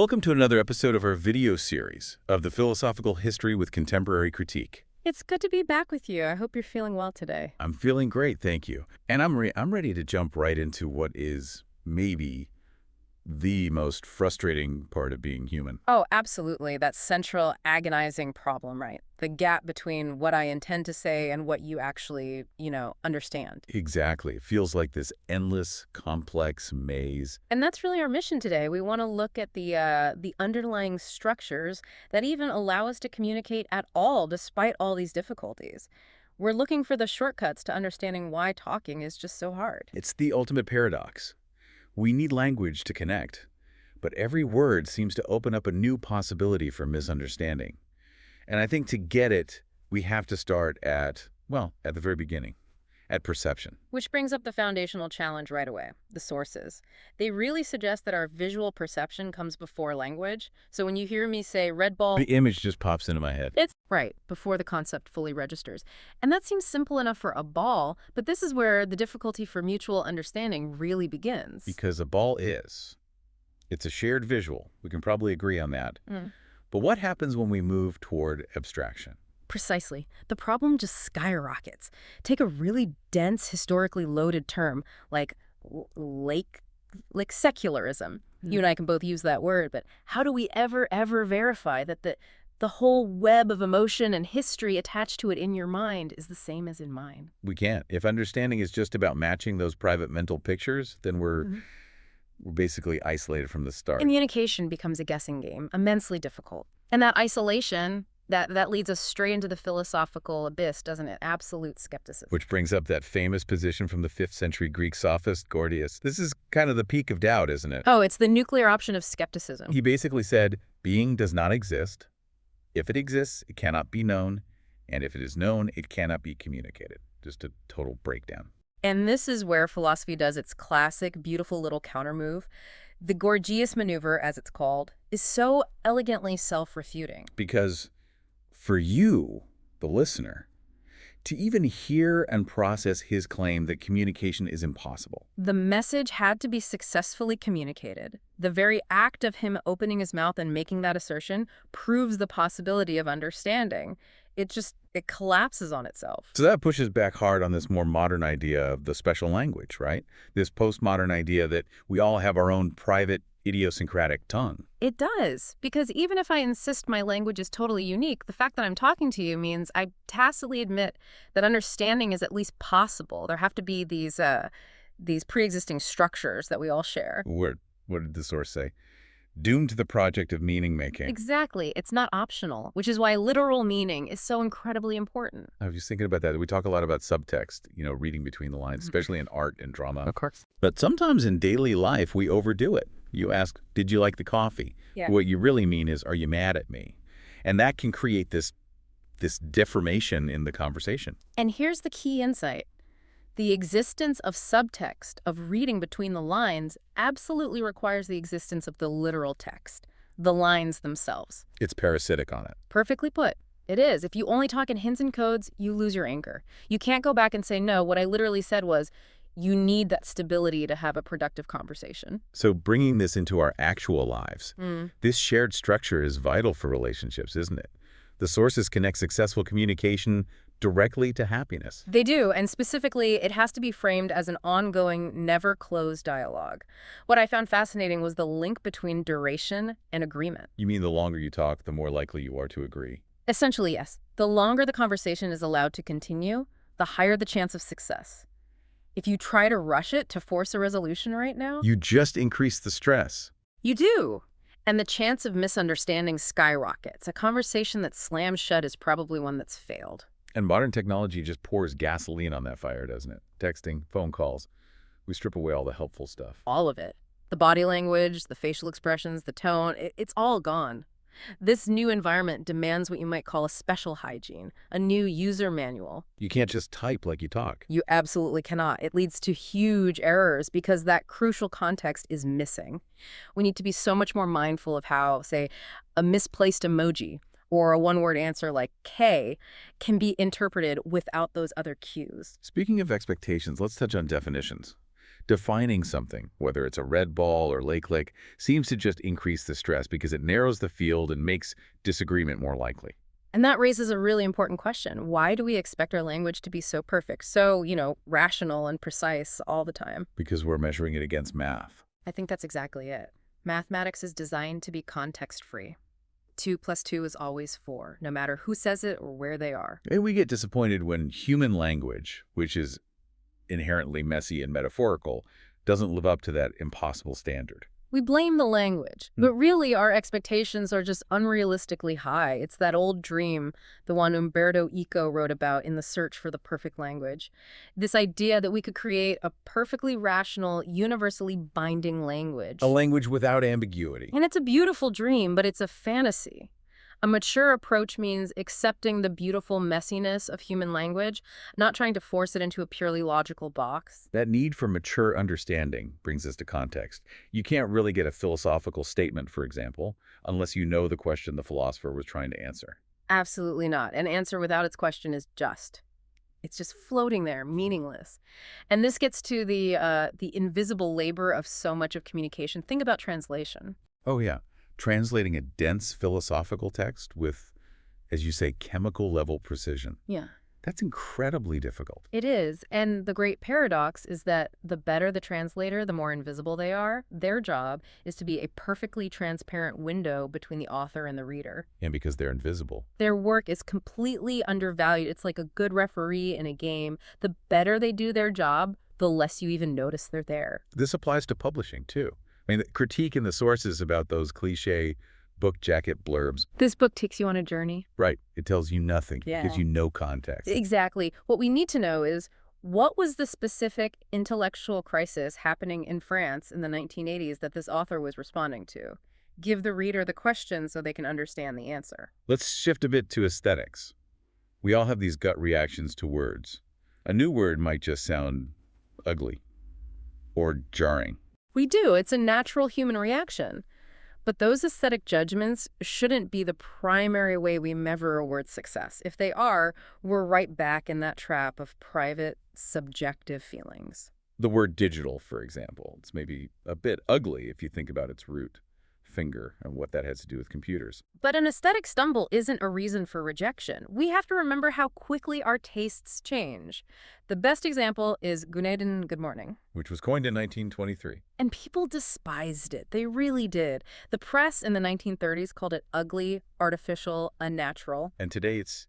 Welcome to another episode of our video series of the Philosophical History with Contemporary Critique. It's good to be back with you. I hope you're feeling well today. I'm feeling great, thank you. And I'm ready to jump right into what is maybe the most frustrating part of being human. Oh, absolutely. That central agonizing problem, right? The gap between what I intend to say and what you actually, understand. Exactly. It feels like this endless, complex maze. And that's really our mission today. We want to look at the underlying structures that even allow us to communicate at all, despite all these difficulties. We're looking for the shortcuts to understanding why talking is just so hard. It's the ultimate paradox. We need language to connect, but every word seems to open up a new possibility for misunderstanding. And I think to get it, we have to start at the very beginning, at perception. Which brings up the foundational challenge right away, the sources. They really suggest that our visual perception comes before language. So when you hear me say red ball, The image just pops into my head. it's right, before the concept fully registers. And that seems simple enough for a ball, but this is where the difficulty for mutual understanding really begins. Because a ball it's a shared visual. We can probably agree on that. Mm. But what happens when we move toward abstraction? Precisely. The problem just skyrockets. Take a really dense, historically loaded term like secularism. You and I can both use that word, but how do we ever verify that the whole web of emotion and history attached to it in your mind is the same as in mine? We can't. If understanding is just about matching those private mental pictures, then we're basically isolated from the start. Communication becomes a guessing game, immensely difficult. And that isolation, that leads us straight into the philosophical abyss, doesn't it? Absolute skepticism. Which brings up that famous position from the 5th century Greek sophist Gordius. This is kind of the peak of doubt, isn't it? Oh, it's the nuclear option of skepticism. He basically said, being does not exist. If it exists, it cannot be known. And if it is known, it cannot be communicated. Just a total breakdown. And this is where philosophy does its classic, beautiful little countermove. The Gorgias maneuver, as it's called, is so elegantly self-refuting. Because for you, the listener, to even hear and process his claim that communication is impossible. The message had to be successfully communicated. The very act of him opening his mouth and making that assertion proves the possibility of understanding. It collapses on itself. So that pushes back hard on this more modern idea of the special language, right? This postmodern idea that we all have our own private, idiosyncratic tongue. It does, because even if I insist my language is totally unique, the fact that I'm talking to you means I tacitly admit that understanding is at least possible. There have to be these pre-existing structures that we all share. What did the source say? Doomed to the project of meaning-making. Exactly. It's not optional, which is why literal meaning is so incredibly important. I was just thinking about that. We talk a lot about subtext, reading between the lines, especially in art and drama. Of course. But sometimes in daily life, we overdo it. You ask, did you like the coffee? Yeah. What you really mean is, are you mad at me? And that can create this deformation in the conversation. And here's the key insight. The existence of subtext, of reading between the lines, absolutely requires the existence of the literal text, the lines themselves. It's parasitic on it. Perfectly put. It is. If you only talk in hints and codes, you lose your anchor. You can't go back and say, no, what I literally said was, you need that stability to have a productive conversation. So bringing this into our actual lives, this shared structure is vital for relationships, isn't it? The sources connect successful communication directly to happiness. They do, and specifically, it has to be framed as an ongoing, never-closed dialogue. What I found fascinating was the link between duration and agreement. You mean the longer you talk, the more likely you are to agree? Essentially, yes. The longer the conversation is allowed to continue, the higher the chance of success. If you try to rush it to force a resolution right now, You just increase the stress. you do. And the chance of misunderstanding skyrockets. A conversation that slams shut is probably one that's failed. And modern technology just pours gasoline on that fire, doesn't it? Texting, phone calls. We strip away all the helpful stuff. All of it. The body language, the facial expressions, the tone, it's all gone. This new environment demands what you might call a special hygiene, a new user manual. You can't just type like you talk. You absolutely cannot. It leads to huge errors because that crucial context is missing. We need to be so much more mindful of how, say, a misplaced emoji or a one-word answer like K can be interpreted without those other cues. Speaking of expectations, let's touch on definitions. Defining something, whether it's a red ball or lake lick, seems to just increase the stress because it narrows the field and makes disagreement more likely. And that raises a really important question. Why do we expect our language to be so perfect, so, rational and precise all the time? Because we're measuring it against math. I think that's exactly it. Mathematics is designed to be context-free. 2 plus 2 is always 4, no matter who says it or where they are. And we get disappointed when human language, which is inherently messy and metaphorical, doesn't live up to that impossible standard. We blame the language, but really our expectations are just unrealistically high. It's that old dream, the one Umberto Eco wrote about in The Search for the Perfect Language. This idea that we could create a perfectly rational, universally binding language. A language without ambiguity. And it's a beautiful dream, but it's a fantasy. A mature approach means accepting the beautiful messiness of human language, not trying to force it into a purely logical box. That need for mature understanding brings us to context. You can't really get a philosophical statement, for example, unless you know the question the philosopher was trying to answer. Absolutely not. An answer without its question is just. It's just floating there, meaningless. And this gets to the invisible labor of so much of communication. Think about translation. Oh, yeah. Translating a dense philosophical text with, as you say, chemical-level precision. Yeah. That's incredibly difficult. It is. And the great paradox is that the better the translator, the more invisible they are. Their job is to be a perfectly transparent window between the author and the reader. And because they're invisible. Their work is completely undervalued. It's like a good referee in a game. The better they do their job, the less you even notice they're there. This applies to publishing, too. I mean, the critique in the sources about those cliché book jacket blurbs. This book takes you on a journey. Right. It tells you nothing. Yeah. It gives you no context. Exactly. What we need to know is, what was the specific intellectual crisis happening in France in the 1980s that this author was responding to? Give the reader the question so they can understand the answer. Let's shift a bit to aesthetics. We all have these gut reactions to words. A new word might just sound ugly or jarring. We do. It's a natural human reaction. But those aesthetic judgments shouldn't be the primary way we measure a word's success. If they are, we're right back in that trap of private, subjective feelings. The word digital, for example, it's maybe a bit ugly if you think about its root, finger, and what that has to do with computers. But an aesthetic stumble isn't a reason for rejection. We have to remember how quickly our tastes change. The best example is Günaydın, good morning. Which was coined in 1923. And people despised it. They really did. The press in the 1930s called it ugly, artificial, unnatural. And today it's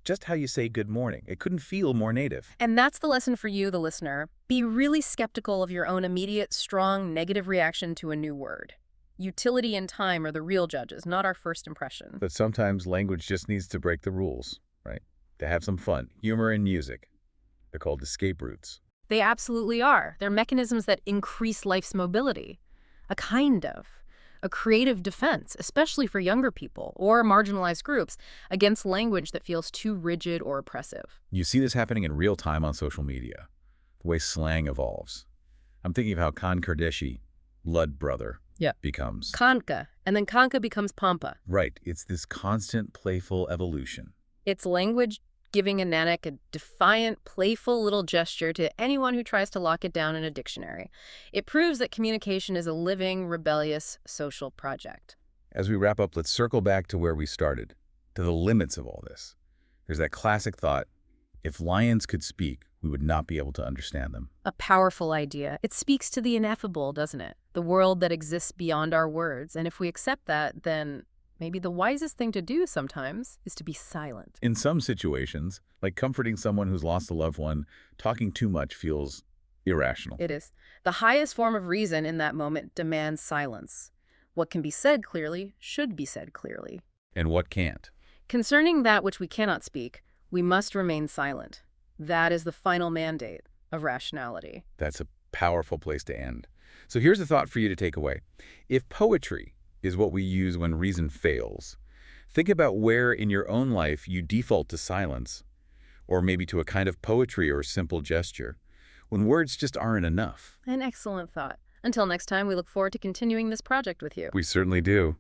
just how you say good morning. It couldn't feel more native. And that's the lesson for you, the listener. Be really skeptical of your own immediate, strong, negative reaction to a new word. Utility and time are the real judges, not our first impression. But sometimes language just needs to break the rules, right? To have some fun. Humor and music. They're called escape routes. They absolutely are. They're mechanisms that increase life's mobility. A creative defense, especially for younger people or marginalized groups, against language that feels too rigid or oppressive. You see this happening in real time on social media, the way slang evolves. I'm thinking of how Kardashian, blood brother, becomes. Kanka, and then Kanka becomes Pampa. Right. It's this constant playful evolution. It's language giving a Nanak a defiant, playful little gesture to anyone who tries to lock it down in a dictionary. It proves that communication is a living, rebellious social project. As we wrap up, let's circle back to where we started, to the limits of all this. There's that classic thought, if lions could speak, we would not be able to understand them. A powerful idea. It speaks to the ineffable, doesn't it? The world that exists beyond our words. And if we accept that, then maybe the wisest thing to do sometimes is to be silent. In some situations, like comforting someone who's lost a loved one, talking too much feels irrational. It is. The highest form of reason in that moment demands silence. What can be said clearly should be said clearly. And what can't? Concerning that which we cannot speak, we must remain silent. That is the final mandate of rationality. That's a powerful place to end. So here's a thought for you to take away. If poetry is what we use when reason fails, think about where in your own life you default to silence, or maybe to a kind of poetry or simple gesture, when words just aren't enough. An excellent thought. Until next time, we look forward to continuing this project with you. We certainly do.